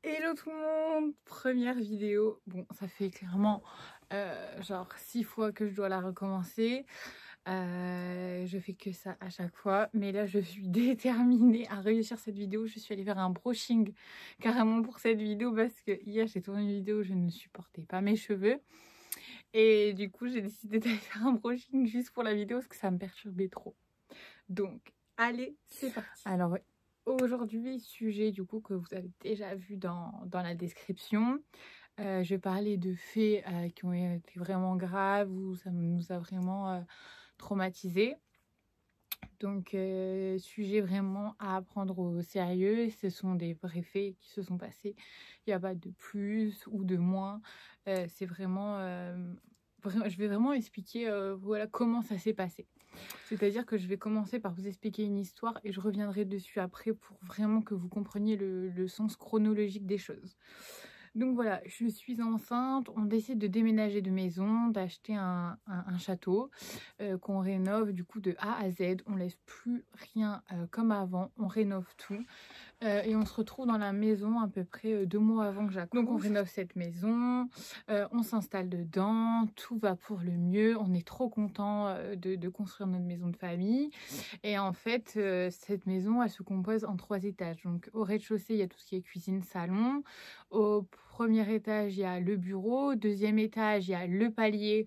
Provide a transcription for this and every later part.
Hello tout le monde, première vidéo. Bon, ça fait clairement genre 6 fois que je dois la recommencer. Je fais que ça à chaque fois, mais là je suis déterminée à réussir cette vidéo. Je suis allée faire un brushing carrément pour cette vidéo parce que hier j'ai tourné une vidéo où je ne supportais pas mes cheveux. Et du coup j'ai décidé d'aller faire un brushing juste pour la vidéo parce que ça me perturbait trop. Donc allez, c'est parti. Alors aujourd'hui, sujet du coup que vous avez déjà vu dans la description. Je vais parler de faits qui ont été vraiment graves ou ça nous a vraiment traumatisés. Donc sujet vraiment à prendre au sérieux. Ce sont des vrais faits qui se sont passés. Il n'y a pas de plus ou de moins. C'est vraiment, je vais vraiment expliquer voilà comment ça s'est passé. C'est-à-dire que je vais commencer par vous expliquer une histoire et je reviendrai dessus après pour vraiment que vous compreniez le sens chronologique des choses. Donc voilà, je suis enceinte, on décide de déménager de maison, d'acheter un château qu'on rénove du coup de A à Z. On laisse plus rien comme avant, on rénove tout. Et on se retrouve dans la maison à peu près 2 mois avant que j'accouche. Donc on rénove cette maison, on s'installe dedans, tout va pour le mieux. On est trop content de construire notre maison de famille. Et en fait, cette maison, elle se compose en 3 étages. Donc au rez-de-chaussée, il y a tout ce qui est cuisine, salon. Au premier étage, il y a le bureau. Deuxième étage, il y a le palier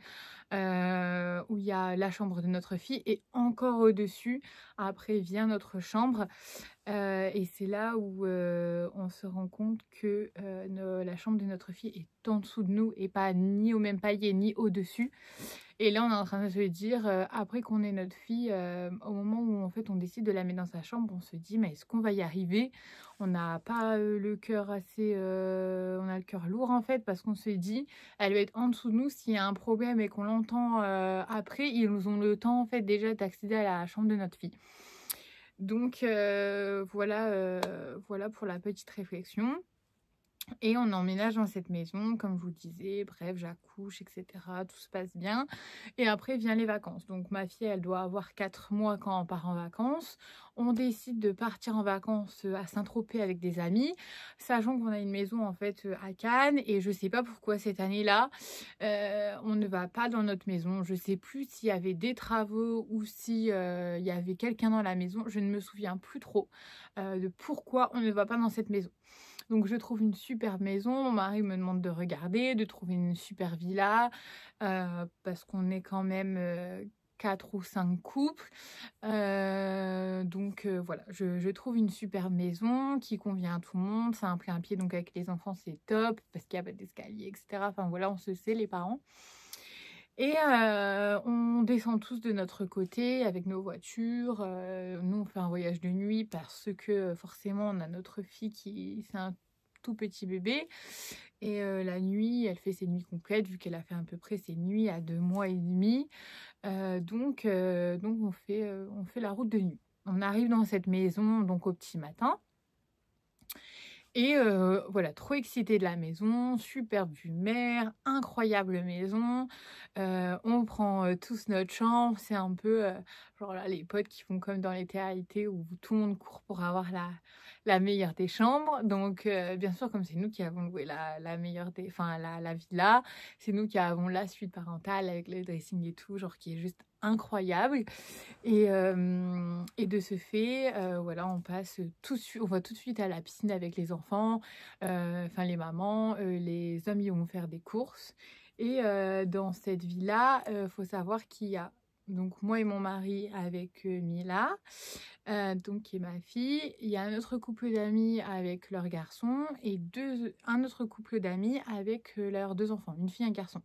où il y a la chambre de notre fille. Et encore au-dessus, après vient notre chambre. Et c'est là où on se rend compte que la chambre de notre fille est en dessous de nous et pas ni au même palier ni au-dessus. Et là, on est en train de se dire, après qu'on ait notre fille, au moment où en fait on décide de la mettre dans sa chambre, on se dit, mais est-ce qu'on va y arriver? On n'a pas le cœur assez... on a le cœur lourd en fait, parce qu'on se dit, elle va être en dessous de nous. S'il y a un problème et qu'on l'entend après, ils ont le temps en fait déjà d'accéder à la chambre de notre fille. Donc voilà pour la petite réflexion. Et on emménage dans cette maison, comme je vous disais, bref, j'accouche, etc. Tout se passe bien. Et après, vient les vacances. Donc ma fille, elle doit avoir 4 mois quand on part en vacances. On décide de partir en vacances à Saint-Tropez avec des amis, sachant qu'on a une maison en fait à Cannes. Et je sais pas pourquoi cette année-là, on ne va pas dans notre maison. Je sais plus s'il y avait des travaux ou si il y avait quelqu'un dans la maison. Je ne me souviens plus trop de pourquoi on ne va pas dans cette maison. Donc je trouve une super maison, mon mari me demande de regarder, de trouver une super villa, parce qu'on est quand même 4 ou 5 couples. Donc voilà, je trouve une super maison qui convient à tout le monde. C'est un plein pied, donc avec les enfants c'est top, parce qu'il y a pas d'escalier, etc. Enfin voilà, on se sait les parents. Et on descend tous de notre côté avec nos voitures. Nous, on fait un voyage de nuit parce que forcément, on a notre fille c'est un tout petit bébé. Et la nuit, elle fait ses nuits complètes vu qu'elle a fait à peu près ses nuits à 2 mois et demi. Donc on fait la route de nuit. On arrive dans cette maison donc au petit matin. Et voilà, trop excitée de la maison, superbe vue mer, incroyable maison. On prend tous notre chambre, c'est un peu genre là les potes qui font comme dans les réalités où tout le monde court pour avoir la meilleure des chambres. Donc bien sûr, comme c'est nous qui avons loué la meilleure des, enfin la villa, c'est nous qui avons la suite parentale avec le dressing et tout, genre qui est juste incroyable. Et de ce fait, voilà, on va tout de suite à la piscine avec les enfants, enfin les mamans, les hommes ils vont faire des courses. Et dans cette villa, faut savoir qu'il y a donc moi et mon mari avec Mila, donc qui est ma fille. Il y a un autre couple d'amis avec leurs garçons et un autre couple d'amis avec leurs 2 enfants, une fille et un garçon.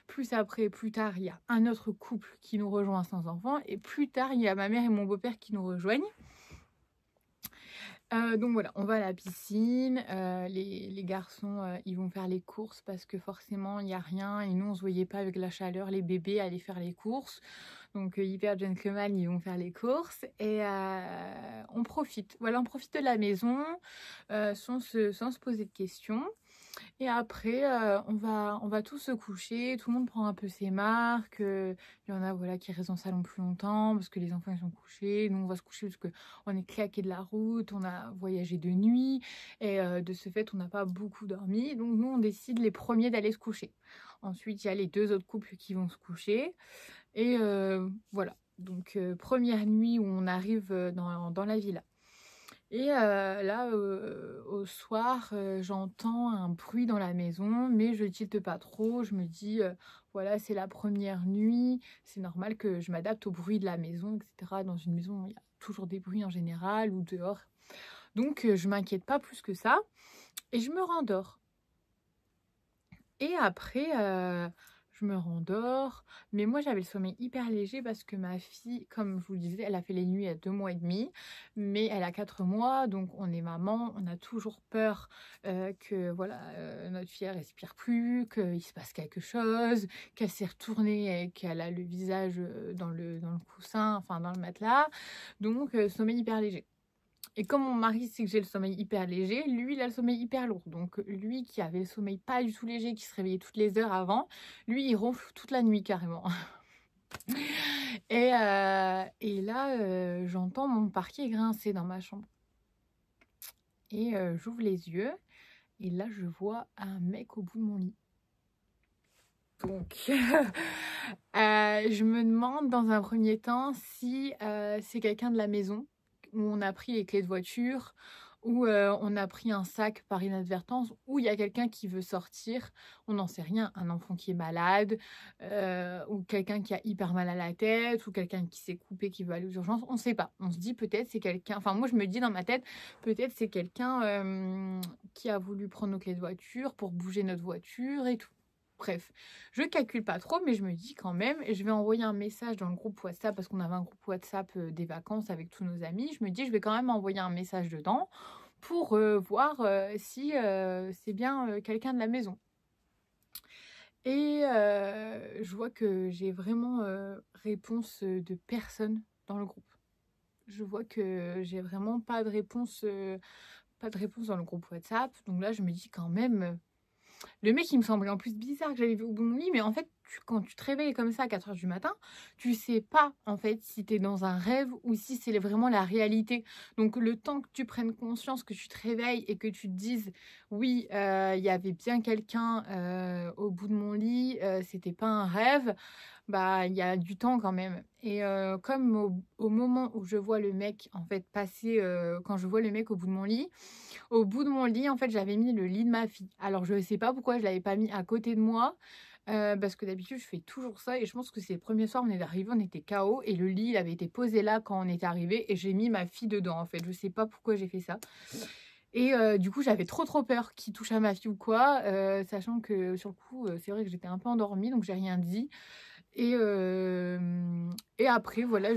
Plus tard, il y a un autre couple qui nous rejoint sans enfants. Et plus tard, il y a ma mère et mon beau-père qui nous rejoignent. Donc voilà, on va à la piscine. Les garçons, ils vont faire les courses parce que forcément, il n'y a rien. Et nous, on ne se voyait pas avec la chaleur, les bébés aller faire les courses. Donc hyper gentleman, ils vont faire les courses. Et on profite. Voilà, on profite de la maison sans se poser de questions. Et après, on va tous se coucher, tout le monde prend un peu ses marques. Il y en a voilà, qui restent dans le salon plus longtemps parce que les enfants ils sont couchés. Nous, on va se coucher parce qu'on est claqué de la route, on a voyagé de nuit et de ce fait, on n'a pas beaucoup dormi. Donc nous, on décide les premiers d'aller se coucher. Ensuite, il y a les deux autres couples qui vont se coucher. Et voilà, donc première nuit où on arrive dans la villa. Et là, au soir, j'entends un bruit dans la maison, mais je tilte pas trop. Je me dis, voilà, c'est la première nuit, c'est normal que je m'adapte au bruit de la maison, etc. Dans une maison, il y a toujours des bruits en général ou dehors. Donc, je m'inquiète pas plus que ça et je me rendors. Et après, je me rendors. Mais moi, j'avais le sommeil hyper léger parce que ma fille, comme je vous le disais, elle a fait les nuits à 2 mois et demi. Mais elle a 4 mois, donc on est maman. On a toujours peur que voilà, notre fille elle respire plus, qu'il se passe quelque chose, qu'elle s'est retournée et qu'elle a le visage dans le coussin, enfin dans le matelas. Donc, sommeil hyper léger. Et comme mon mari sait que j'ai le sommeil hyper léger, lui, il a le sommeil hyper lourd. Donc, lui qui avait le sommeil pas du tout léger, qui se réveillait toutes les heures avant, lui, il ronfle toute la nuit carrément. Et là, j'entends mon parquet grincer dans ma chambre. Et j'ouvre les yeux. Et là, je vois un mec au bout de mon lit. Donc, je me demande dans un premier temps si c'est quelqu'un de la maison où on a pris les clés de voiture, où on a pris un sac par inadvertance, où il y a quelqu'un qui veut sortir, on n'en sait rien, un enfant qui est malade, ou quelqu'un qui a hyper mal à la tête, ou quelqu'un qui s'est coupé, qui veut aller aux urgences, on ne sait pas. On se dit peut-être c'est quelqu'un, enfin moi je me dis dans ma tête, peut-être c'est quelqu'un qui a voulu prendre nos clés de voiture pour bouger notre voiture et tout. Bref, je calcule pas trop, mais je me dis quand même, et je vais envoyer un message dans le groupe WhatsApp, parce qu'on avait un groupe WhatsApp des vacances avec tous nos amis. Je me dis, je vais quand même envoyer un message dedans pour voir si c'est bien quelqu'un de la maison. Et je vois que j'ai vraiment réponse de personne dans le groupe. Je vois que j'ai vraiment pas de réponse dans le groupe WhatsApp. Donc là, je me dis quand même... Le mec, il me semblait en plus bizarre que j'avais vu au bout de mon lit, mais en fait, quand tu te réveilles comme ça à 4 h du matin, tu sais pas en fait si tu es dans un rêve ou si c'est vraiment la réalité. Donc le temps que tu prennes conscience, que tu te réveilles et que tu te dises oui, il y avait bien quelqu'un au bout de mon lit, c'était pas un rêve, bah il y a du temps quand même. Et comme au moment où je vois le mec en fait passer, quand je vois le mec au bout de mon lit, en fait, j'avais mis le lit de ma fille. Alors, je ne sais pas pourquoi je ne l'avais pas mis à côté de moi, parce que d'habitude, je fais toujours ça. Et je pense que c'est le premier soir, on est arrivé, on était KO. Et le lit, il avait été posé là quand on est arrivé. Et j'ai mis ma fille dedans, en fait. Je ne sais pas pourquoi j'ai fait ça. Et du coup, j'avais trop peur qu'il touche à ma fille ou quoi. Sachant que, sur le coup, c'est vrai que j'étais un peu endormie, donc j'ai rien dit. Et après, voilà,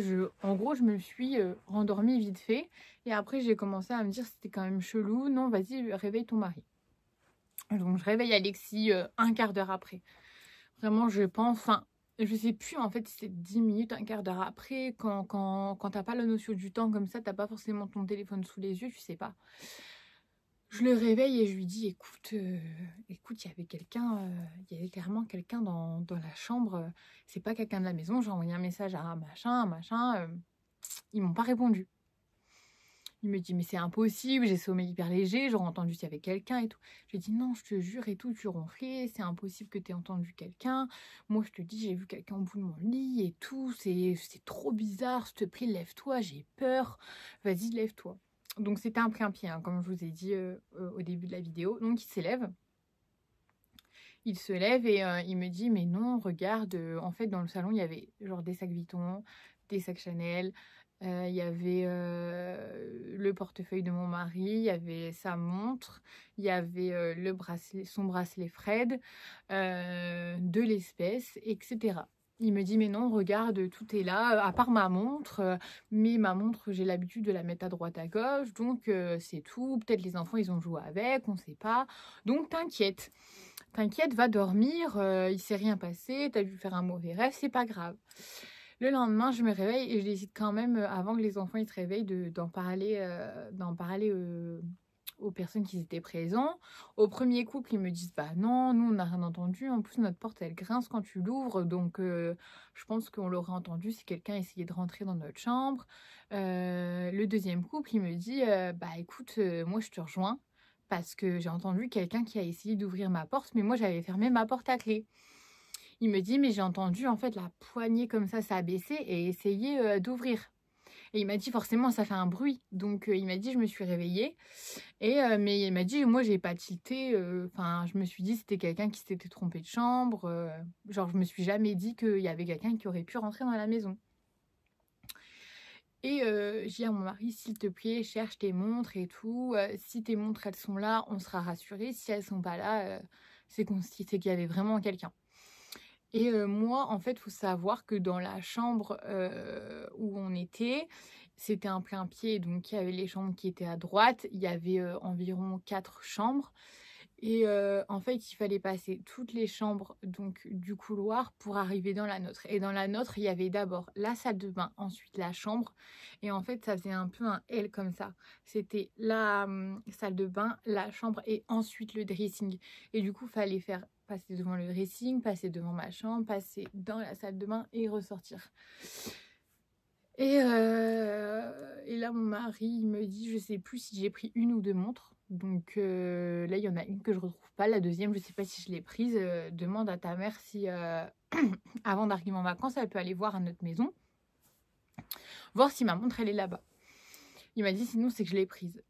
en gros, je me suis rendormie vite fait. Et après, j'ai commencé à me dire c'était quand même chelou. Non, vas-y, réveille ton mari. Donc, je réveille Alexis un quart d'heure après. Vraiment, je pense... Enfin, je sais plus, en fait, si c'est 10 minutes, un quart d'heure après. Quand t'as pas la notion du temps comme ça, t'as pas forcément ton téléphone sous les yeux, tu sais pas. Je le réveille et je lui dis, écoute, il y avait quelqu'un, il y avait clairement quelqu'un dans la chambre. C'est pas quelqu'un de la maison. J'ai envoyé un message à un machin. Ils m'ont pas répondu. Il me dit, mais c'est impossible, j'ai sommeil hyper léger, j'aurais entendu s'il y avait quelqu'un et tout. Je lui ai dit, non, je te jure et tout, tu ronflais, c'est impossible que tu aies entendu quelqu'un. Moi, je te dis, j'ai vu quelqu'un au bout de mon lit et tout, c'est trop bizarre, s'il te plaît, lève-toi, j'ai peur. Vas-y, lève-toi. Donc c'était un pré-pied, hein, comme je vous ai dit au début de la vidéo. Donc il s'élève. Il se lève et il me dit, mais non, regarde, en fait dans le salon, il y avait genre des sacs Vuitton, des sacs Chanel, il y avait le portefeuille de mon mari, il y avait sa montre, il y avait son bracelet Fred, de l'espèce, etc. Il me dit, mais non, regarde, tout est là, à part ma montre. Mais ma montre, j'ai l'habitude de la mettre à droite, à gauche. Donc, c'est tout. Peut-être les enfants, ils ont joué avec, on ne sait pas. Donc, t'inquiète. T'inquiète, va dormir. Il ne s'est rien passé. T'as dû faire un mauvais rêve, c'est pas grave. Le lendemain, je me réveille et je décide quand même, avant que les enfants ils se réveillent, d'en parler aux personnes qui étaient présents. Au premier couple, ils me disent bah non, nous on n'a rien entendu. En plus notre porte elle grince quand tu l'ouvres, donc je pense qu'on l'aurait entendu si quelqu'un essayait de rentrer dans notre chambre. Le deuxième couple, il me dit bah écoute, moi je te rejoins parce que j'ai entendu quelqu'un qui a essayé d'ouvrir ma porte, mais moi j'avais fermé ma porte à clé. Il me dit mais j'ai entendu en fait la poignée comme ça s'abaisser et essayer d'ouvrir. Et il m'a dit forcément ça fait un bruit. Donc il m'a dit je me suis réveillée. Et mais il m'a dit moi j'ai pas tilté. Enfin je me suis dit c'était quelqu'un qui s'était trompé de chambre. Genre je me suis jamais dit qu'il y avait quelqu'un qui aurait pu rentrer dans la maison. Et j'ai dit à mon mari s'il te plaît cherche tes montres et tout. Si tes montres elles sont là on sera rassurés. Si elles sont pas là c'est qu'il y avait vraiment quelqu'un. Et moi, en fait, il faut savoir que dans la chambre où on était, c'était un plein pied, donc il y avait les chambres qui étaient à droite, il y avait environ 4 chambres. Et en fait, il fallait passer toutes les chambres donc du couloir pour arriver dans la nôtre. Et dans la nôtre, il y avait d'abord la salle de bain, ensuite la chambre. Et en fait, ça faisait un peu un L comme ça. C'était la salle de bain, la chambre et ensuite le dressing. Et du coup, il fallait faire passer devant le dressing, passer devant ma chambre, passer dans la salle de bain et ressortir. Et là, mon mari, il me dit, je sais plus si j'ai pris une ou 2 montres. Donc là, il y en a une que je retrouve pas. La deuxième, je sais pas si je l'ai prise. Demande à ta mère si, avant d'arriver en vacances, elle peut aller voir à notre maison. Voir si ma montre, elle est là-bas. Il m'a dit, sinon, c'est que je l'ai prise.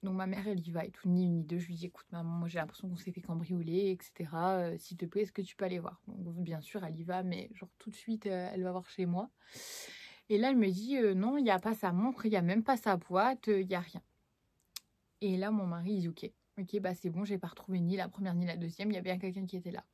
Donc ma mère, elle y va et tout, ni une ni deux. Je lui dis, écoute maman, moi j'ai l'impression qu'on s'est fait cambrioler, etc. S'il te plaît, est-ce que tu peux aller voir? Donc bien sûr, elle y va, mais genre tout de suite, elle va voir chez moi. Et là, elle me dit, non, il n'y a pas sa montre, il n'y a même pas sa boîte, il n'y a rien. Et là, mon mari, il dit, ok, bah c'est bon, j'ai pas retrouvé ni la première ni la deuxième, il y a bien quelqu'un qui était là.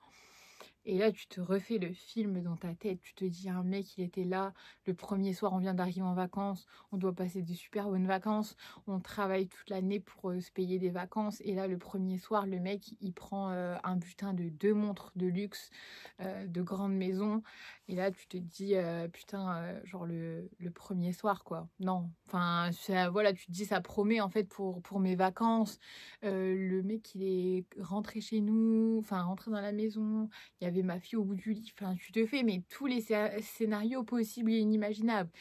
Et là, tu te refais le film dans ta tête. Tu te dis, un mec, il était là. Le premier soir, on vient d'arriver en vacances. On doit passer de super bonnes vacances. On travaille toute l'année pour se payer des vacances. Et là, le premier soir, le mec, il prend un butin de 2 montres de luxe, de grande maison. Et là, tu te dis, putain, genre le premier soir, quoi. Non, enfin, voilà, tu te dis, ça promet, en fait, pour mes vacances. Le mec, il est rentré chez nous, enfin, rentré dans la maison. Il y avait ma fille au bout du lit. Enfin, tu te fais, mais tous les scénarios possibles et inimaginables.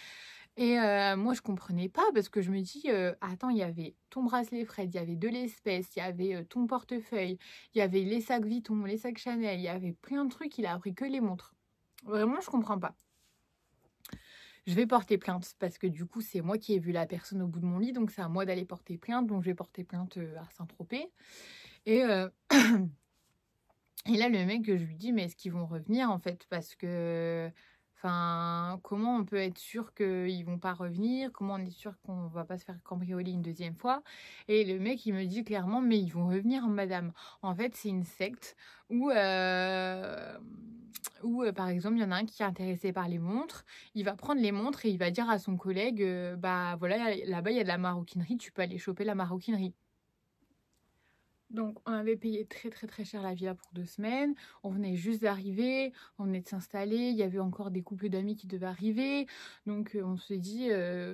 Et moi, je comprenais pas parce que je me dis, attends, il y avait ton bracelet Fred, il y avait de l'espèce, il y avait ton portefeuille, il y avait les sacs Vuitton, les sacs Chanel, il y avait plein de trucs, il a pris que les montres. Vraiment, je comprends pas. Je vais porter plainte parce que du coup, c'est moi qui ai vu la personne au bout de mon lit, donc c'est à moi d'aller porter plainte. Donc, je vais porter plainte à Saint-Tropez. Et, et là, le mec, je lui dis, mais est-ce qu'ils vont revenir en fait? Parce que, enfin, comment on peut être sûr qu'ils vont pas revenir? Comment on est sûr qu'on va pas se faire cambrioler une deuxième fois? Et le mec, il me dit clairement, mais ils vont revenir, madame. En fait, c'est une secte où, par exemple, il y en a un qui est intéressé par les montres. Il va prendre les montres et il va dire à son collègue, bah voilà, là-bas, il y a de la maroquinerie, tu peux aller choper la maroquinerie. Donc, on avait payé très très très cher la villa pour 2 semaines. On venait juste d'arriver, on venait de s'installer. Il y avait encore des couples d'amis qui devaient arriver. Donc, on se dit,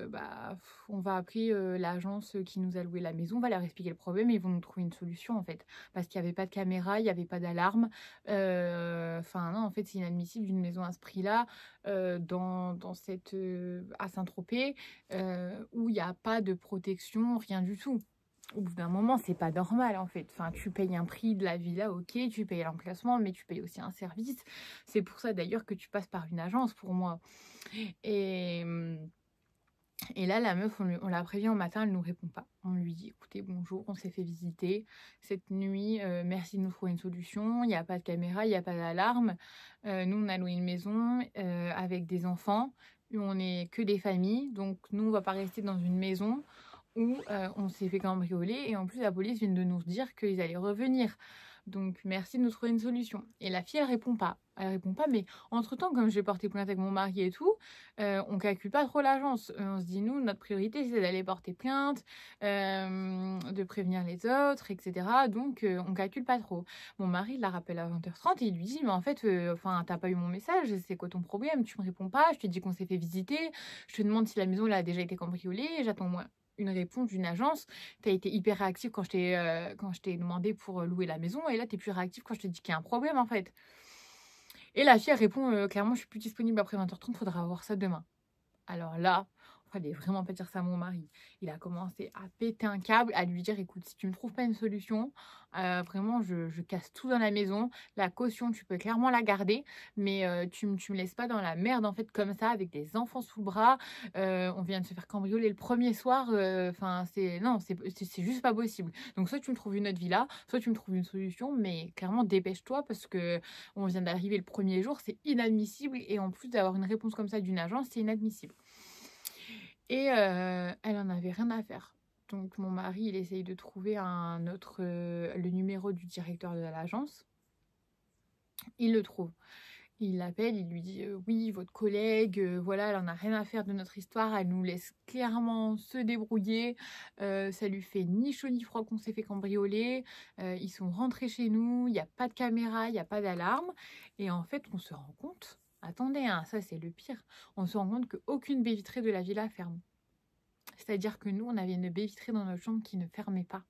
bah, on va appeler l'agence qui nous a loué la maison. On va leur expliquer le problème et ils vont nous trouver une solution en fait. Parce qu'il n'y avait pas de caméra, il n'y avait pas d'alarme. Enfin, non, en fait, c'est inadmissible d'une maison à ce prix-là dans cette à Saint-Tropez où il n'y a pas de protection, rien du tout. Au bout d'un moment, c'est pas normal en fait. Enfin, tu payes un prix de la villa, ok, tu payes l'emplacement, mais tu payes aussi un service. C'est pour ça d'ailleurs que tu passes par une agence pour moi. Et là, la meuf, on l'a prévenu au matin, elle nous répond pas. On lui dit, écoutez, bonjour, on s'est fait visiter cette nuit, merci de nous trouver une solution. Il n'y a pas de caméra, il n'y a pas d'alarme. Nous, on a loué une maison avec des enfants. On n'est que des familles, donc nous, on va pas rester dans une maison où on s'est fait cambrioler et en plus la police vient de nous dire qu'ils allaient revenir. Donc merci de nous trouver une solution. Et la fille elle répond pas. Elle répond pas, mais entre-temps, comme j'ai porté plainte avec mon mari et tout, on calcule pas trop l'agence. On se dit, nous, notre priorité, c'est d'aller porter plainte, de prévenir les autres, etc. Donc, on calcule pas trop. Mon mari la rappelle à 20h30 et il lui dit, mais en fait, enfin, t'as pas eu mon message, c'est quoi ton problème? Tu me réponds pas, je te dis qu'on s'est fait visiter, je te demande si la maison elle a déjà été cambriolée, j'attends moi. une réponse d'une agence. Tu as été hyper réactive quand je t'ai demandé pour louer la maison et là, tu es plus réactive quand je te dis qu'il y a un problème en fait. Et la fille, elle répond clairement, je suis plus disponible après 20h30, faudra voir ça demain. Alors là, fallait vraiment pas dire ça à mon mari. Il a commencé à péter un câble, à lui dire écoute, si tu me trouves pas une solution, vraiment, je casse tout dans la maison. La caution, tu peux clairement la garder, mais tu me laisses pas dans la merde, en fait, comme ça, avec des enfants sous le bras. On vient de se faire cambrioler le premier soir. Enfin, non, c'est juste pas possible. Donc, soit tu me trouves une autre villa, soit tu me trouves une solution, mais clairement, dépêche-toi parce que on vient d'arriver le premier jour, c'est inadmissible. Et en plus d'avoir une réponse comme ça d'une agence, c'est inadmissible. Et elle en avait rien à faire. Donc mon mari, il essaye de trouver le numéro du directeur de l'agence. Il le trouve. Il l'appelle, il lui dit oui, votre collègue, voilà, elle en a rien à faire de notre histoire, elle nous laisse clairement se débrouiller. Ça lui fait ni chaud ni froid qu'on s'est fait cambrioler. Ils sont rentrés chez nous, il n'y a pas de caméra, il n'y a pas d'alarme. Et en fait, on se rend compte, attendez, hein, ça c'est le pire, on se rend compte qu'aucune baie vitrée de la villa ferme. C'est-à-dire que nous, on avait une baie vitrée dans notre chambre qui ne fermait pas.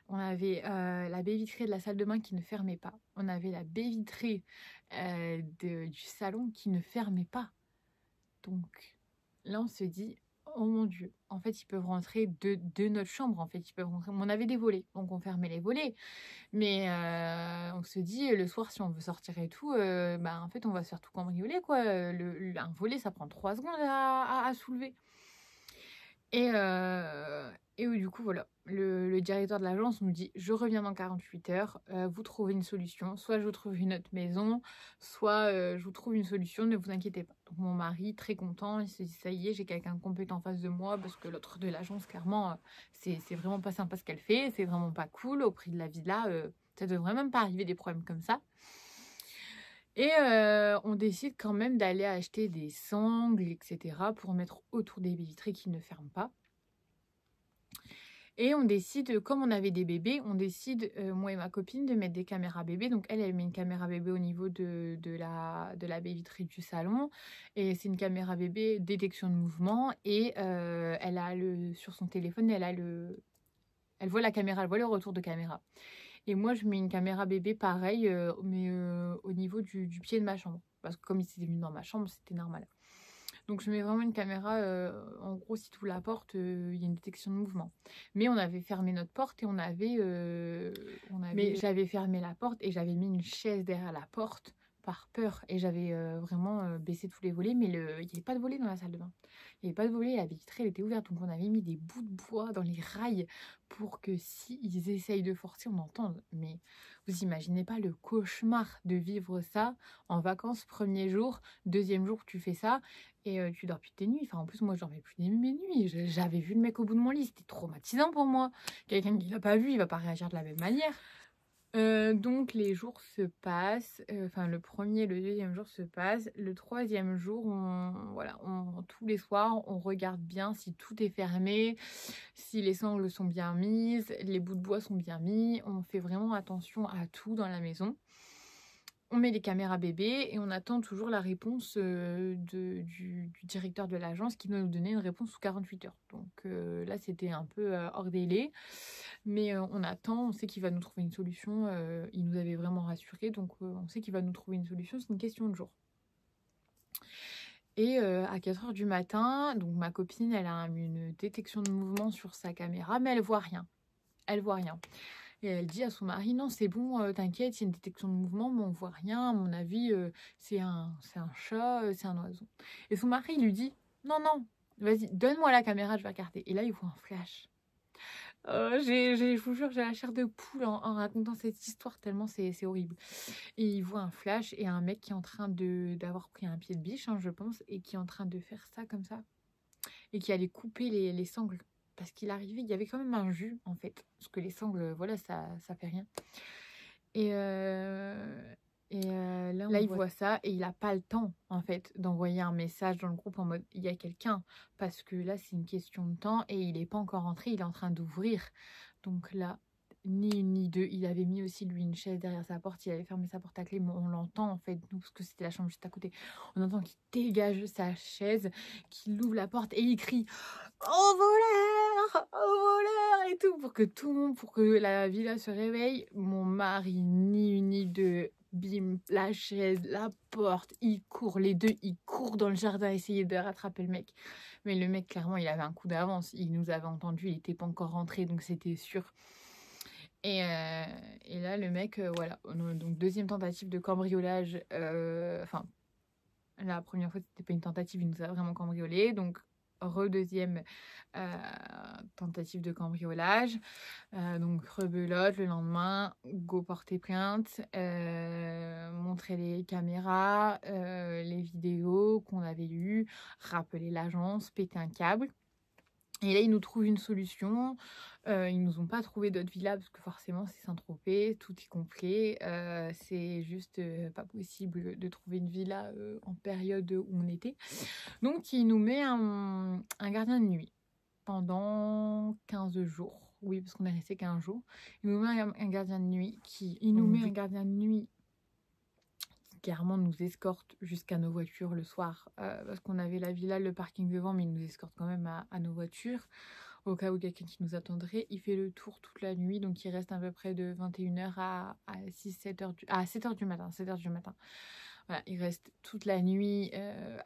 On avait la baie vitrée de la salle de bain qui ne fermait pas. On avait la baie vitrée du salon qui ne fermait pas. Donc là, on se dit, oh mon Dieu, en fait, ils peuvent rentrer de notre chambre. En fait, ils peuvent rentrer. On avait des volets, donc on fermait les volets. Mais on se dit, le soir, si on veut sortir et tout, en fait, on va se faire tout cambrioler, quoi. Un volet, ça prend 3 secondes à soulever. Et oui, du coup, voilà, le directeur de l'agence nous dit je reviens dans 48 heures, vous trouvez une solution, soit je vous trouve une autre maison, soit je vous trouve une solution, ne vous inquiétez pas. Donc mon mari, très content, il se dit ça y est, j'ai quelqu'un de compétent en face de moi, parce que l'autre de l'agence, clairement, c'est vraiment pas sympa ce qu'elle fait, c'est vraiment pas cool, au prix de la vie là, ça devrait même pas arriver des problèmes comme ça. Et on décide quand même d'aller acheter des sangles, etc. pour mettre autour des baies vitrées qui ne ferment pas. Et on décide, comme on avait des bébés, on décide, moi et ma copine, de mettre des caméras bébés. Donc elle met une caméra bébé au niveau de la baie vitrée du salon. Et c'est une caméra bébé détection de mouvement. Et elle a sur son téléphone, elle voit la caméra, elle voit le retour de caméra. Et moi, je mets une caméra bébé pareil, mais au niveau du pied de ma chambre. Parce que comme il s'était mis dans ma chambre, c'était normal. Donc, je mets vraiment une caméra, en gros, si tu ouvres la porte, il y a une détection de mouvement. Mais on avait fermé notre porte et Mais j'avais fermé la porte et j'avais mis une chaise derrière la porte par peur. Et j'avais vraiment baissé tous les volets, mais il n'y avait pas de volet dans la salle de bain. Il n'y avait pas de volet, la baie vitrée, elle était ouverte. Donc, on avait mis des bouts de bois dans les rails pour que s'ils essayent de forcer, on entende. Mais vous imaginez pas le cauchemar de vivre ça en vacances, premier jour, deuxième jour, tu fais ça et tu dors plus de tes nuits. Enfin, en plus, moi, je dormais plus de mes nuits. J'avais vu le mec au bout de mon lit, c'était traumatisant pour moi. Quelqu'un qui l'a pas vu, il va pas réagir de la même manière. Donc les jours se passent, enfin le premier, le deuxième jour se passent, le troisième jour, tous les soirs, on regarde bien si tout est fermé, si les sangles sont bien mises, les bouts de bois sont bien mis, on fait vraiment attention à tout dans la maison. On met les caméras bébés et on attend toujours la réponse du directeur de l'agence qui doit nous donner une réponse sous 48 heures. Donc là, c'était un peu hors délai. Mais on attend, on sait qu'il va nous trouver une solution. Il nous avait vraiment rassurés. Donc on sait qu'il va nous trouver une solution. C'est une question de jour. Et à 4h du matin, donc ma copine, elle a une détection de mouvement sur sa caméra, mais elle voit rien. Elle voit rien. Et elle dit à son mari, non, c'est bon, t'inquiète, il y a une détection de mouvement, mais on voit rien. À mon avis, c'est un chat, c'est un oiseau. Et son mari lui dit, non, non, vas-y, donne-moi la caméra, je vais regarder. Et là, il voit un flash. Je vous jure, j'ai la chair de poule en racontant cette histoire, tellement c'est horrible. Et il voit un flash et un mec qui est en train d'avoir pris un pied de biche, hein, je pense, et qui est en train de faire ça comme ça. Et qui allait couper les sangles. Parce qu'il arrivait, il y avait quand même un jus, en fait. Parce que les sangles, voilà, ça fait rien. Et là, il voit ça et il n'a pas le temps, en fait, d'envoyer un message dans le groupe en mode « il y a quelqu'un ». Parce que là, c'est une question de temps et il n'est pas encore rentré, il est en train d'ouvrir. Donc là, ni une ni deux. Il avait mis aussi, lui, une chaise derrière sa porte. Il avait fermé sa porte à clé, mais on l'entend, en fait, nous, parce que c'était la chambre juste à côté. On entend qu'il dégage sa chaise, qu'il ouvre la porte et il crie « au voleur, au voleur et tout, pour que tout le monde, pour que la villa se réveille. Mon mari, ni une ni deux, bim, la chaise, la porte, ils courent, les deux, ils courent dans le jardin essayer de rattraper le mec. Mais le mec, clairement, il avait un coup d'avance, il nous avait entendu, il n'était pas encore rentré, donc c'était sûr. Et là, le mec, voilà, donc deuxième tentative de cambriolage, enfin, la première fois, c'était pas une tentative, il nous a vraiment cambriolé, donc deuxième tentative de cambriolage, donc rebelote, le lendemain, go porter plainte, montrer les caméras, les vidéos qu'on avait eues, rappeler l'agence, péter un câble. Et là, ils nous trouvent une solution. Ils nous ont pas trouvé d'autres villas parce que forcément, c'est Saint-Tropez, tout est complet. C'est juste pas possible de trouver une villa en période où on était. Donc, il nous met un gardien de nuit pendant 15 jours. Oui, parce qu'on est resté 15 jours. Il nous met un gardien de nuit qui clairement nous escorte jusqu'à nos voitures le soir parce qu'on avait la villa, le parking devant, mais il nous escorte quand même à nos voitures au cas où quelqu'un qui nous attendrait. Il fait le tour toute la nuit, donc il reste à peu près de 21h à 7h du matin. 7h du matin. Voilà, il reste toute la nuit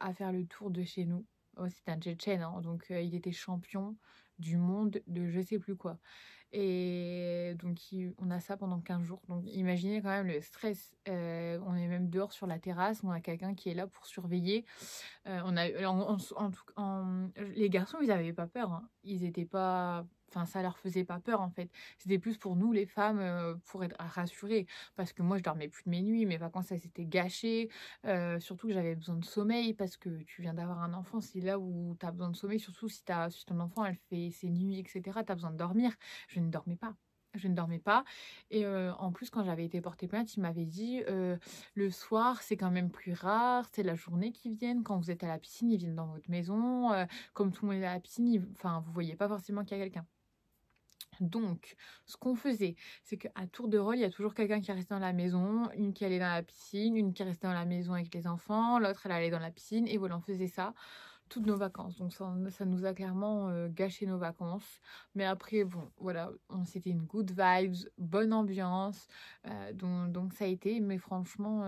à faire le tour de chez nous. Oh, c'est un Tchétchène, hein, donc il était champion du monde de je sais plus quoi. Et donc on a ça pendant 15 jours. Donc imaginez quand même le stress. On est même dehors sur la terrasse, on a quelqu'un qui est là pour surveiller. Les garçons, ils avaient pas peur, hein. Ils étaient pas... Enfin, ça leur faisait pas peur en fait. C'était plus pour nous, les femmes, pour être rassurées. Parce que moi, je dormais plus de mes nuits. Mes vacances, elles s'étaient gâchées. Surtout que j'avais besoin de sommeil parce que tu viens d'avoir un enfant. C'est là où tu as besoin de sommeil. Surtout si ton enfant, elle fait ses nuits, etc. Tu as besoin de dormir. Je ne dormais pas. Je ne dormais pas. Et en plus, quand j'avais été porter plainte, il m'avait dit le soir, c'est quand même plus rare. C'est la journée qu'ils viennent. Quand vous êtes à la piscine, ils viennent dans votre maison. Comme tout le monde est à la piscine, enfin, vous voyez pas forcément qu'il y a quelqu'un. Donc, ce qu'on faisait, c'est qu'à tour de rôle, il y a toujours quelqu'un qui restait dans la maison, une qui allait dans la piscine, une qui restait dans la maison avec les enfants, l'autre, elle allait dans la piscine. Et voilà, on faisait ça toutes nos vacances. Donc ça nous a clairement gâché nos vacances. Mais après, bon, voilà, c'était une good vibes, bonne ambiance. Donc ça a été. Mais franchement,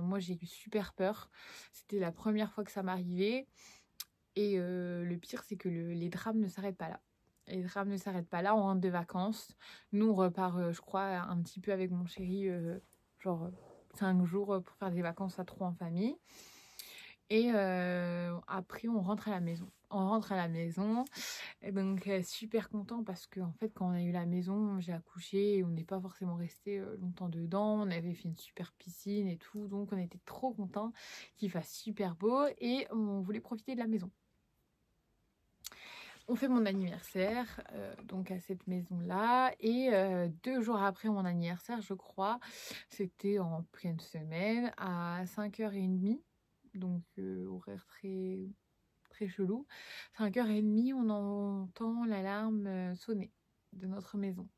moi, j'ai eu super peur. C'était la première fois que ça m'arrivait. Et le pire, c'est que les drames ne s'arrêtent pas là. Les drames ne s'arrêtent pas là, on rentre de vacances. Nous, on repart, je crois, un petit peu avec mon chéri, genre 5 jours pour faire des vacances à 3 en famille. Et après, on rentre à la maison. On rentre à la maison. Et donc, super content parce que, en fait, quand on a eu la maison, j'ai accouché et on n'est pas forcément resté longtemps dedans. On avait fait une super piscine et tout. Donc, on était trop contents qu'il fasse super beau et on voulait profiter de la maison. On fait mon anniversaire donc à cette maison-là et 2 jours après mon anniversaire, je crois, c'était en pleine semaine à 5h30, donc horaire très, très chelou. 5h30, on entend l'alarme sonner de notre maison.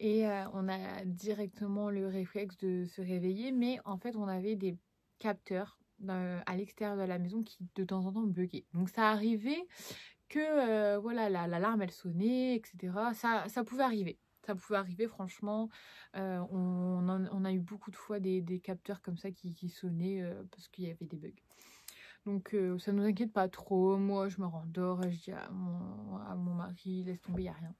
Et on a directement le réflexe de se réveiller, mais en fait, on avait des capteurs à l'extérieur de la maison qui de temps en temps buguaient. Donc ça arrivait que voilà, l'alarme elle sonnait, etc. Ça pouvait arriver. Ça pouvait arriver, franchement. On a eu beaucoup de fois des capteurs comme ça qui sonnaient parce qu'il y avait des bugs. Donc ça nous inquiète pas trop. Moi, je me rendors, je dis à mon mari, laisse tomber, il n'y a rien.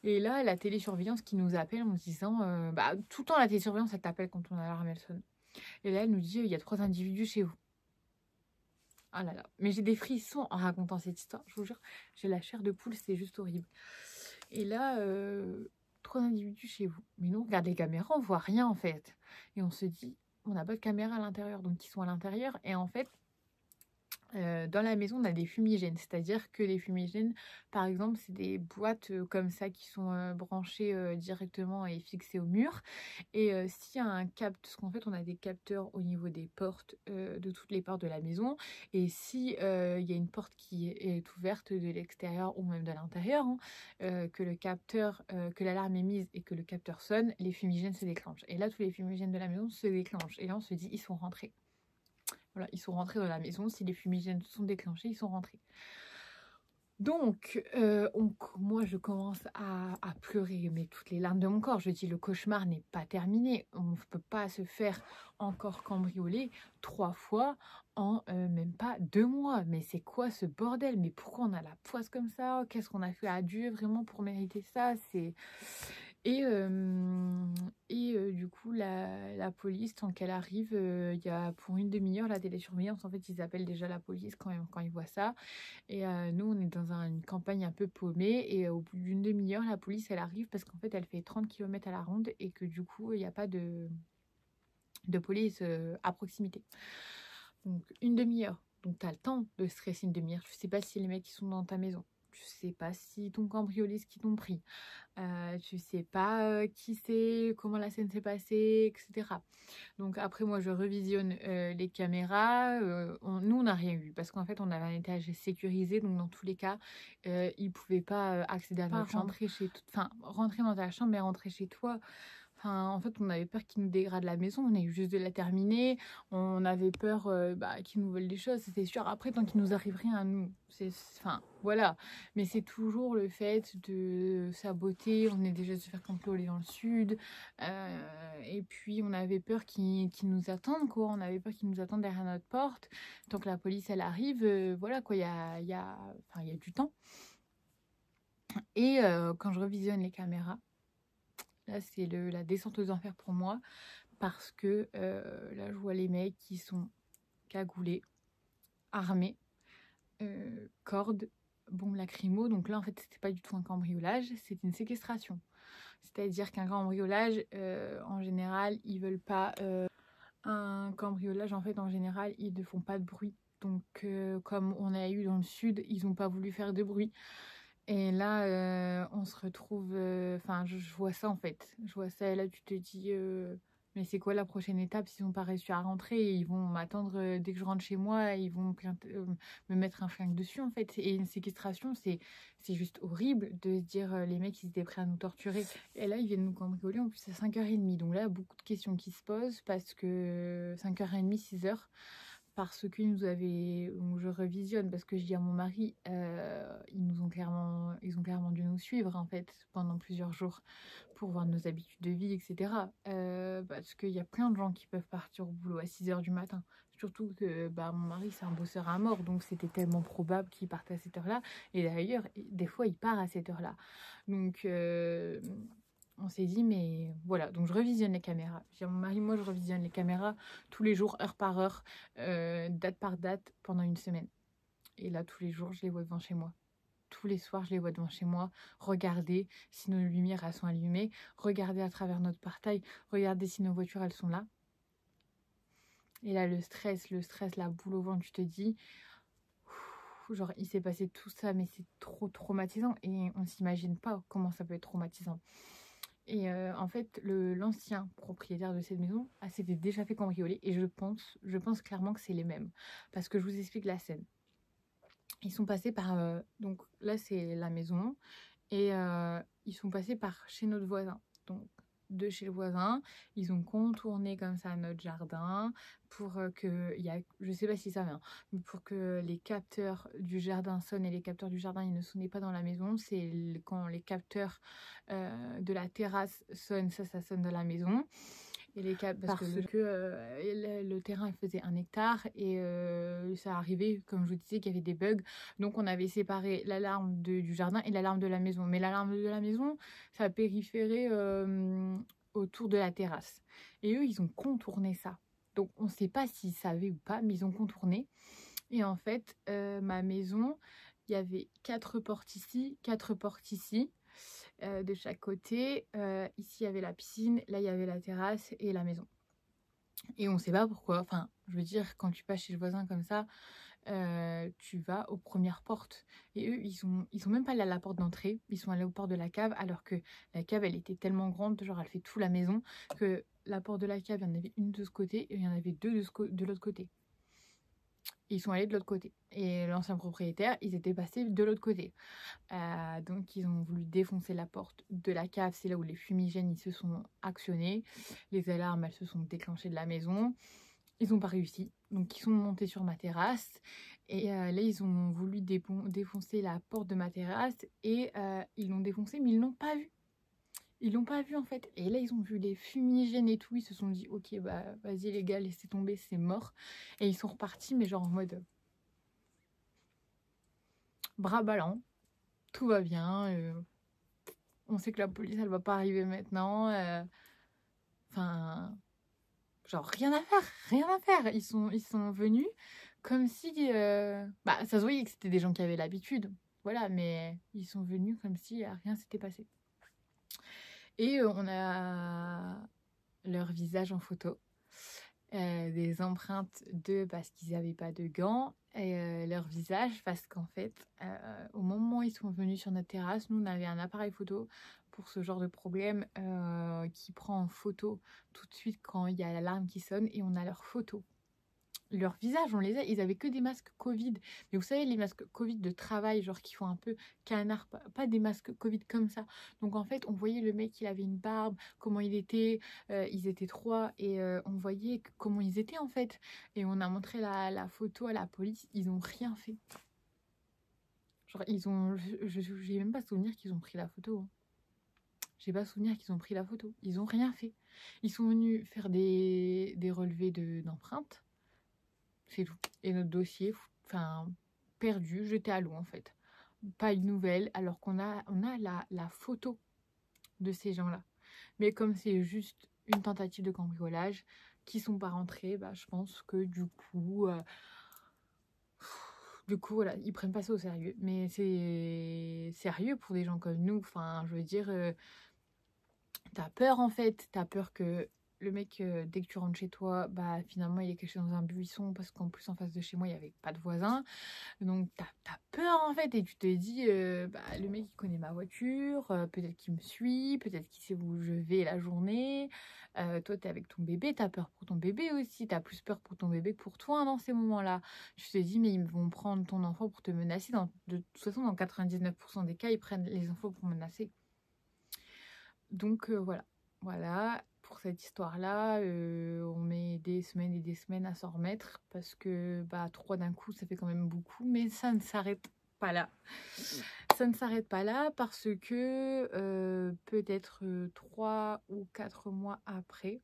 Et là, la télésurveillance qui nous appelle en nous disant, tout le temps la télésurveillance, elle t'appelle quand ton alarme elle sonne. Et là, elle nous dit, il y a 3 individus chez vous. Ah là là, mais j'ai des frissons en racontant cette histoire, je vous jure, j'ai la chair de poule, c'est juste horrible. Et là, 3 individus chez vous. Mais nous, on regarde les caméras, on voit rien en fait. Et on se dit, on n'a pas de caméra à l'intérieur, donc ils sont à l'intérieur. Et en fait, dans la maison, on a des fumigènes, c'est-à-dire que les fumigènes, par exemple, c'est des boîtes comme ça qui sont branchées directement et fixées au mur. Et s'il y a un capteur, parce qu'en fait, on a des capteurs au niveau des portes de toutes les portes de la maison. Et si il y a une porte qui est ouverte de l'extérieur ou même de l'intérieur, que le capteur, que l'alarme est mise et que le capteur sonne, les fumigènes se déclenchent. Et là, tous les fumigènes de la maison se déclenchent. Et là, on se dit, ils sont rentrés. Voilà, ils sont rentrés dans la maison. Si les fumigènes sont déclenchés, ils sont rentrés. Donc, moi, je commence à pleurer, mais toutes les larmes de mon corps. Je dis, le cauchemar n'est pas terminé. On ne peut pas se faire encore cambrioler 3 fois en même pas 2 mois. Mais c'est quoi ce bordel? Mais pourquoi on a la poisse comme ça? Qu'est-ce qu'on a fait à Dieu vraiment pour mériter ça? Du coup, la police, tant qu'elle arrive, il y a pour une demi-heure la télésurveillance. En fait, ils appellent déjà la police quand ils voient ça. Et nous, on est dans une campagne un peu paumée. Et au bout d'une demi-heure, la police, elle arrive parce qu'en fait, elle fait 30 km à la ronde et que du coup, il n'y a pas de police à proximité. Donc, une demi-heure. Donc, tu as le temps de stresser une demi-heure. Tu sais pas si les mecs qui sont dans ta maison. Tu sais pas si t'ont cambriolé ce qu'ils t'ont pris. Tu sais pas qui c'est, comment la scène s'est passée, etc. Donc après, moi, je revisionne les caméras. Nous, on n'a rien vu parce qu'en fait, on avait un étage sécurisé. Donc, dans tous les cas, ils ne pouvaient pas accéder à notre chambre. Enfin, rentrer dans ta chambre et rentrer chez toi. Enfin, en fait, on avait peur qu'ils nous dégradent la maison. On est juste de la terminer. On avait peur qu'ils nous veulent des choses. C'était sûr. Après, tant qu'il nous arrive rien à nous, enfin, voilà. Mais c'est toujours le fait de saboter. On est déjà se faire cambrioler dans le sud. Et puis, on avait peur qu'ils nous attendent, quoi. On avait peur qu'ils nous attendent derrière notre porte. Tant que la police, elle arrive, voilà, quoi. Il y a du temps. Et quand je revisionne les caméras, là, c'est la descente aux enfers pour moi. Parce que là, je vois les mecs qui sont cagoulés, armés, cordes, bombes lacrymo. Donc là, en fait, c'était pas du tout un cambriolage, c'était une séquestration. C'est-à-dire qu'un cambriolage, en général, ils veulent pas... un cambriolage, en fait, en général, ils ne font pas de bruit. Donc, comme on a eu dans le sud, ils n'ont pas voulu faire de bruit. Et là, on se retrouve... Enfin, je vois ça, en fait. Je vois ça, et là, tu te dis... mais c'est quoi la prochaine étape s'ils n'ont pas réussi à rentrer? Ils vont m'attendre dès que je rentre chez moi, ils vont me mettre un flingue dessus, en fait. Et une séquestration, c'est juste horrible de se dire les mecs, ils étaient prêts à nous torturer. Et là, ils viennent nous cambrioler, en plus, à 5h30. Donc là, beaucoup de questions qui se posent parce que 5h30, 6h, parce qu'ils nous avaient... Donc je revisionne parce que je dis à mon mari, ils ont clairement dû nous suivre, en fait, pendant plusieurs jours pour voir nos habitudes de vie, etc. Parce qu'il y a plein de gens qui peuvent partir au boulot à 6h du matin. Surtout que mon mari, c'est un bosseur à mort, donc c'était tellement probable qu'il parte à cette heure-là. Et d'ailleurs, des fois, il part à cette heure-là. Donc, on s'est dit, mais voilà. Donc, je revisionne les caméras. Je dis à mon mari, moi, je revisionne les caméras tous les jours, heure par heure, date par date, pendant une semaine. Et là, tous les jours, je les vois devant chez moi. Tous les soirs, je les vois devant chez moi, regarder si nos lumières elles sont allumées, regarder à travers notre portail, regarder si nos voitures elles sont là. Et là, le stress, la boule au ventre, tu te dis, genre il s'est passé tout ça, mais c'est trop traumatisant et on s'imagine pas comment ça peut être traumatisant. Et en fait, l'ancien propriétaire de cette maison s'était déjà fait cambrioler et je pense clairement que c'est les mêmes. Parce que je vous explique la scène. Ils sont passés par... donc là, c'est la maison. Et ils sont passés par chez notre voisin. Donc, de chez le voisin, ils ont contourné comme ça notre jardin pour que... je sais pas si ça vient, mais pour que les capteurs du jardin sonnent. Et les capteurs du jardin, ils ne sonnaient pas dans la maison. C'est quand les capteurs de la terrasse sonnent, ça sonne dans la maison. Et les parce que le terrain faisait 1 hectare et ça arrivait, comme je vous disais, qu'il y avait des bugs. Donc on avait séparé l'alarme du jardin et l'alarme de la maison. Mais l'alarme de la maison, ça périphérait autour de la terrasse. Et eux, ils ont contourné ça. Donc on ne sait pas s'ils savaient ou pas, mais ils ont contourné. Et en fait, ma maison, il y avait 4 portes ici, 4 portes ici. De chaque côté. Ici, il y avait la piscine, là, il y avait la terrasse et la maison. Et on ne sait pas pourquoi. Enfin, je veux dire, quand tu passes chez le voisin comme ça, tu vas aux premières portes. Et eux, ils sont même pas allés à la porte d'entrée. Ils sont allés aux portes de la cave, alors que la cave, elle était tellement grande, genre, elle fait toute la maison, que la porte de la cave, il y en avait une de ce côté et il y en avait 2 de l'autre côté. Ils sont allés de l'autre côté. Et l'ancien propriétaire, ils étaient passés de l'autre côté. Donc, ils ont voulu défoncer la porte de la cave. C'est là où les fumigènes, ils se sont actionnés. Les alarmes, elles se sont déclenchées de la maison. Ils n'ont pas réussi. Donc ils sont montés sur ma terrasse. Et là, ils ont voulu défoncer la porte de ma terrasse. Et ils l'ont défoncée, mais ils l'ont pas vu. Ils l'ont pas vu en fait. Et là, ils ont vu les fumigènes et tout. Ils se sont dit, ok, bah vas-y les gars, laissez tomber, c'est mort. Et ils sont repartis, mais genre en mode bras ballants. Tout va bien. On sait que la police, elle va pas arriver maintenant. Enfin, genre rien à faire, rien à faire. Ils sont venus comme si, bah, ça se voyait que c'était des gens qui avaient l'habitude. Voilà, mais ils sont venus comme si rien s'était passé. Et on a leur visage en photo. Des empreintes d'eux parce qu'ils n'avaient pas de gants et leur visage parce qu'en fait au moment où ils sont venus sur notre terrasse, nous on avait un appareil photo pour ce genre de problème qui prend en photo tout de suite quand il y a l'alarme qui sonne et on a leurs photos. Leur visage, on les a, ils avaient que des masques Covid. Mais vous savez, les masques Covid de travail, genre qui font un peu canard, pas des masques Covid comme ça. Donc en fait, on voyait le mec, il avait une barbe, comment il était, ils étaient trois, et on voyait comment ils étaient en fait. Et on a montré la photo à la police, ils ont rien fait. Genre, j'ai même pas souvenir qu'ils ont pris la photo. Hein. J'ai pas souvenir qu'ils ont pris la photo. Ils ont rien fait. Ils sont venus faire des relevés d'empreintes. C'est tout. Et notre dossier, enfin, perdu, jeté à l'eau en fait. Pas une nouvelle, alors qu'on a, la photo de ces gens-là. Mais comme c'est juste une tentative de cambriolage, qui sont pas rentrés, bah, je pense que du coup, voilà, ils prennent pas ça au sérieux. Mais c'est sérieux pour des gens comme nous. Enfin, je veux dire, t'as peur en fait. T'as peur que le mec, dès que tu rentres chez toi, bah finalement il est caché dans un buisson parce qu'en plus en face de chez moi il n'y avait pas de voisins. Donc t'as peur en fait et tu te dis, bah le mec il connaît ma voiture, peut-être qu'il me suit, peut-être qu'il sait où je vais la journée. Toi t'es avec ton bébé, t'as peur pour ton bébé aussi, t'as plus peur pour ton bébé que pour toi dans ces moments-là. Tu te dis mais ils vont prendre ton enfant pour te menacer. De toute façon dans 99% des cas ils prennent les enfants pour menacer. Donc voilà, pour cette histoire-là, on met des semaines et des semaines à s'en remettre parce que bah 3 d'un coup, ça fait quand même beaucoup, mais ça ne s'arrête pas là. Ça ne s'arrête pas là parce que peut-être 3 ou 4 mois après,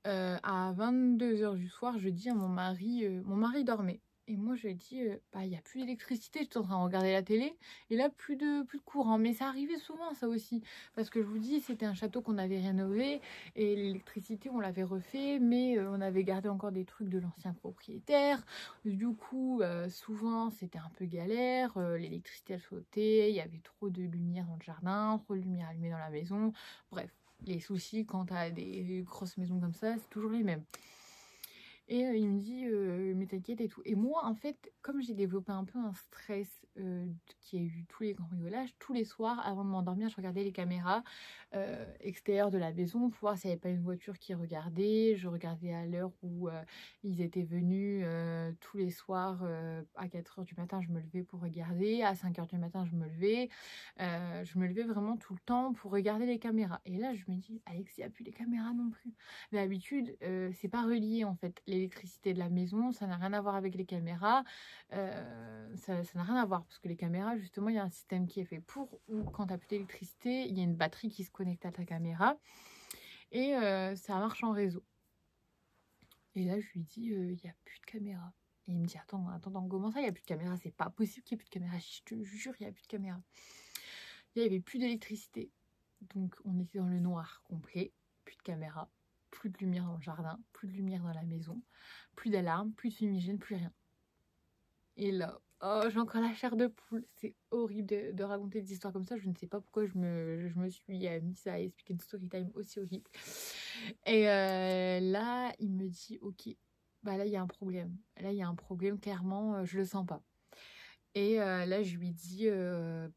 à 22h du soir, je dis à mon mari dormait. Et moi, je dis, bah, il n'y a plus d'électricité, j'étais en train de regarder la télé, et là, plus de courant. Mais ça arrivait souvent, ça aussi. Parce que je vous dis, c'était un château qu'on avait rénové, et l'électricité, on l'avait refait, mais on avait gardé encore des trucs de l'ancien propriétaire. Du coup, souvent, c'était un peu galère, l'électricité, elle sautait, il y avait trop de lumière dans le jardin, trop de lumière allumée dans la maison. Bref, les soucis quand tu as des grosses maisons comme ça, c'est toujours les mêmes. Et il me dit, mais t'inquiète et tout. Et moi, en fait, comme j'ai développé un peu un stress qui a eu tous les cambriolages, tous les soirs, avant de m'endormir, je regardais les caméras extérieures de la maison pour voir s'il n'y avait pas une voiture qui regardait. Je regardais à l'heure où ils étaient venus tous les soirs. À 4h du matin, je me levais pour regarder. À 5h du matin, je me levais. Je me levais vraiment tout le temps pour regarder les caméras. Et là, je me dis, Alexis, il n'y a plus les caméras non plus. D'habitude, c'est pas relié en fait. L'électricité de la maison, ça n'a rien à voir avec les caméras. Ça n'a rien à voir parce que les caméras, justement, il y a un système qui est fait pour où quand tu n'as plus d'électricité, il y a une batterie qui se connecte à ta caméra et ça marche en réseau. Et là, je lui dis, il n'y a plus de caméra. Et il me dit, attends, comment ça, il n'y a plus de caméra? C'est pas possible qu'il n'y ait plus de caméra. Je te jure, il n'y a plus de caméra. Il n'y avait plus d'électricité. Donc, on était dans le noir complet, plus de caméra. Plus de lumière dans le jardin, plus de lumière dans la maison, plus d'alarme, plus de fumigène, plus rien. Et là, oh, j'ai encore la chair de poule. C'est horrible de raconter des histoires comme ça. Je ne sais pas pourquoi je me suis mise à expliquer une story time aussi horrible. Et là, il me dit, ok, bah là, il y a un problème. Là, il y a un problème, clairement, je le sens pas. Et là, je lui dis,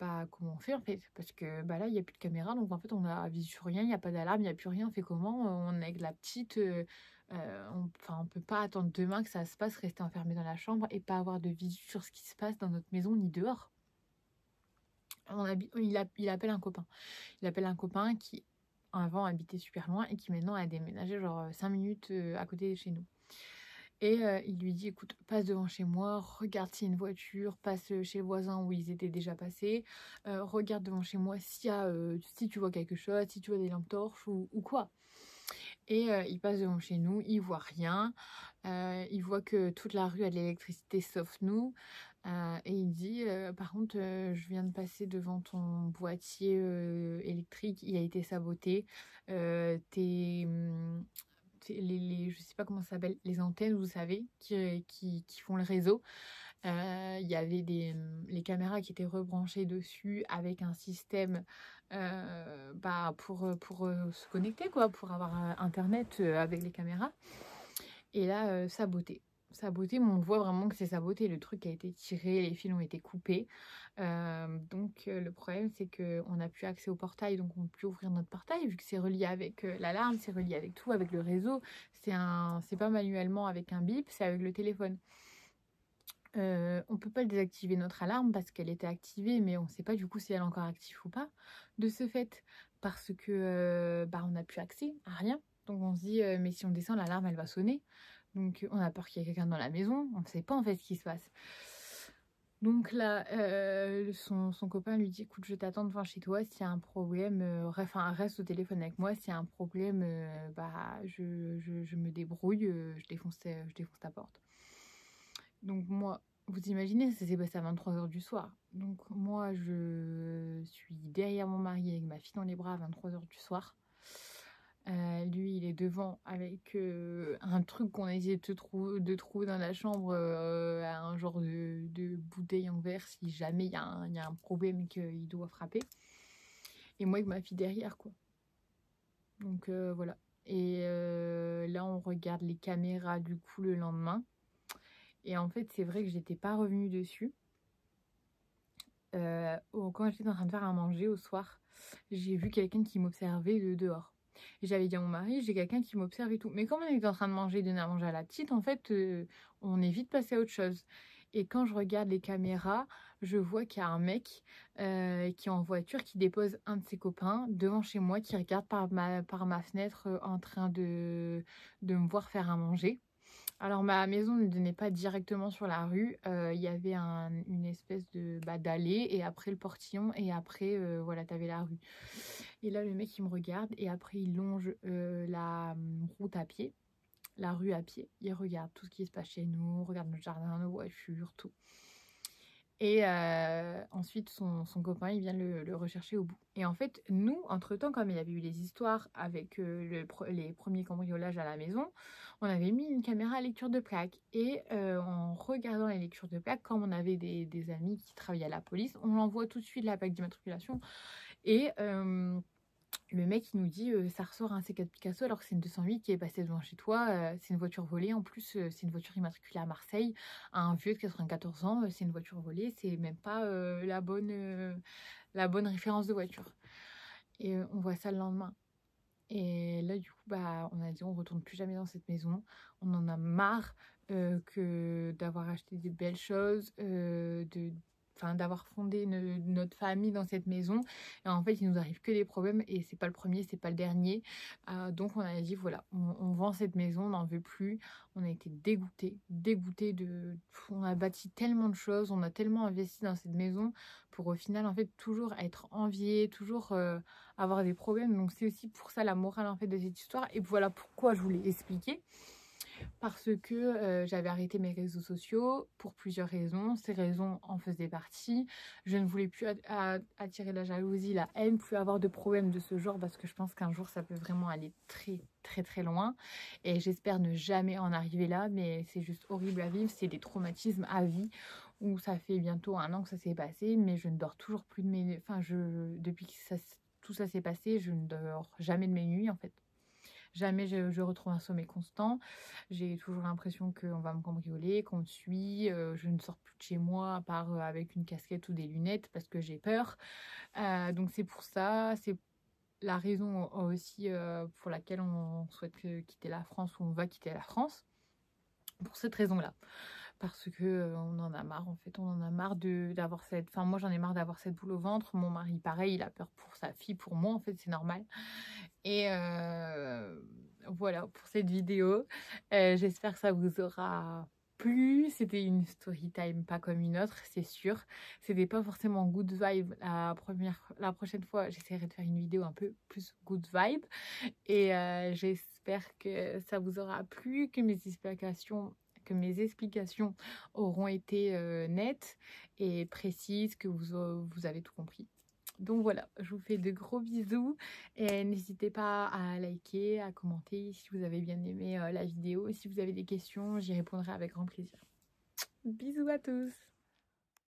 bah, comment on fait en fait? Parce que bah, là, il n'y a plus de caméra, donc en fait, on a visu sur rien, il n'y a pas d'alarme, il n'y a plus rien. On fait comment? On est avec la petite, on peut pas attendre demain que ça se passe, rester enfermé dans la chambre et pas avoir de visu sur ce qui se passe dans notre maison ni dehors. Il appelle un copain. Il appelle un copain qui avant habitait super loin et qui maintenant a déménagé genre 5 minutes à côté de chez nous. Et il lui dit, écoute, passe devant chez moi, regarde s'il y a une voiture, passe chez le voisin où ils étaient déjà passés, regarde devant chez moi s'il y a, si tu vois quelque chose, si tu vois des lampes torches ou quoi. Et il passe devant chez nous, il voit rien, il voit que toute la rue a de l'électricité sauf nous. Et il dit, par contre, je viens de passer devant ton boîtier électrique, il a été saboté. Je sais pas comment ça s'appelle, les antennes, vous savez, qui font le réseau. Il y avait les caméras qui étaient rebranchées dessus avec un système pour se connecter, quoi, pour avoir internet avec les caméras. Et là, saboté. Saboté, mais on voit vraiment que c'est saboté. Le truc a été tiré, les fils ont été coupés. Donc le problème, c'est qu'on n'a plus accès au portail, donc on ne peut plus ouvrir notre portail, vu que c'est relié avec l'alarme, c'est relié avec tout, avec le réseau. C'est pas manuellement avec un bip, c'est avec le téléphone. On peut pas désactiver notre alarme parce qu'elle était activée, mais on sait pas du coup si elle est encore active ou pas. De ce fait, parce que on n'a plus accès à rien. Donc on se dit, mais si on descend, l'alarme elle va sonner. Donc on a peur qu'il y ait quelqu'un dans la maison. On ne sait pas en fait ce qui se passe. Donc là, son copain lui dit, écoute, je t'attends devant chez toi. S'il y a un problème, reste au téléphone avec moi. S'il y a un problème, je me débrouille, je défonce ta porte. Donc moi, vous imaginez, ça s'est passé à 23 h du soir. Donc moi, je suis derrière mon mari avec ma fille dans les bras à 23 h du soir. Lui, il est devant avec un truc qu'on a essayé de trouver dans la chambre, un genre de bouteille en verre si jamais il y a un problème et qu'il doit frapper. Et moi avec ma fille derrière, quoi. Donc voilà. Et là, on regarde les caméras du coup le lendemain. Et en fait, c'est vrai que j'étais pas revenue dessus. Quand j'étais en train de faire à manger au soir, j'ai vu quelqu'un qui m'observait de dehors. Et j'avais dit à mon mari, j'ai quelqu'un qui m'observe et tout. Mais quand on était en train de manger, donner à manger à la petite, en fait, on est vite passé à autre chose. Et quand je regarde les caméras, je vois qu'il y a un mec qui est en voiture, qui dépose un de ses copains devant chez moi, qui regarde par ma fenêtre en train de me voir faire à manger. Alors ma maison ne donnait pas directement sur la rue, il y avait une espèce d'allée et après le portillon et après voilà, t'avais la rue. Et là le mec il me regarde et après il longe la route à pied, la rue à pied. Il regarde tout ce qui se passe chez nous, regarde notre jardin, nos voitures, tout. Et ensuite, son copain, il vient le rechercher au bout. Et en fait, nous, entre-temps, comme il y avait eu les histoires avec les premiers cambriolages à la maison, on avait mis une caméra à lecture de plaques. Et en regardant les lectures de plaques, comme on avait des amis qui travaillaient à la police, on envoie tout de suite la plaque d'immatriculation. Et le mec il nous dit ça ressort un C4 Picasso alors que c'est une 208 qui est passée devant chez toi, c'est une voiture volée, en plus c'est une voiture immatriculée à Marseille, un vieux de 94 ans, c'est une voiture volée, c'est même pas la bonne référence de voiture. Et on voit ça le lendemain. Et là du coup on a dit on retourne plus jamais dans cette maison, on en a marre d'avoir acheté des belles choses, d'avoir fondé notre famille dans cette maison. Et en fait, il nous arrive que des problèmes et c'est pas le premier, c'est pas le dernier. Donc, on a dit voilà, on vend cette maison, on n'en veut plus. On a été dégoûtés on a bâti tellement de choses, on a tellement investi dans cette maison pour au final, en fait, toujours être envié, toujours avoir des problèmes. Donc, c'est aussi pour ça la morale, en fait, de cette histoire. Et voilà pourquoi je voulais expliquer. Parce que j'avais arrêté mes réseaux sociaux pour plusieurs raisons. Ces raisons en faisaient partie. Je ne voulais plus attirer la jalousie, la haine, plus avoir de problèmes de ce genre parce que je pense qu'un jour ça peut vraiment aller très très très loin. Et j'espère ne jamais en arriver là, mais c'est juste horrible à vivre. C'est des traumatismes à vie où ça fait bientôt 1 an que ça s'est passé, mais je ne dors toujours plus de mes... depuis que tout ça s'est passé, je ne dors jamais de mes nuits en fait. Jamais je retrouve un sommeil constant. J'ai toujours l'impression qu'on va me cambrioler, qu'on me suit. Je ne sors plus de chez moi à part avec une casquette ou des lunettes parce que j'ai peur. Donc c'est pour ça, c'est la raison aussi pour laquelle on souhaite quitter la France ou on va quitter la France. Pour cette raison-là. parce que on en a marre en fait, on en a marre d'avoir cette... Enfin moi j'en ai marre d'avoir cette boule au ventre, mon mari pareil, il a peur pour sa fille, pour moi en fait c'est normal. Et voilà pour cette vidéo, j'espère que ça vous aura plu. C'était une story time pas comme une autre, c'est sûr. C'était pas forcément good vibe la prochaine fois, j'essaierai de faire une vidéo un peu plus good vibe. Et j'espère que ça vous aura plu, que mes explications auront été nettes et précises, que vous avez tout compris. Donc voilà, je vous fais de gros bisous et n'hésitez pas à liker, à commenter si vous avez bien aimé la vidéo. Si vous avez des questions, j'y répondrai avec grand plaisir. Bisous à tous!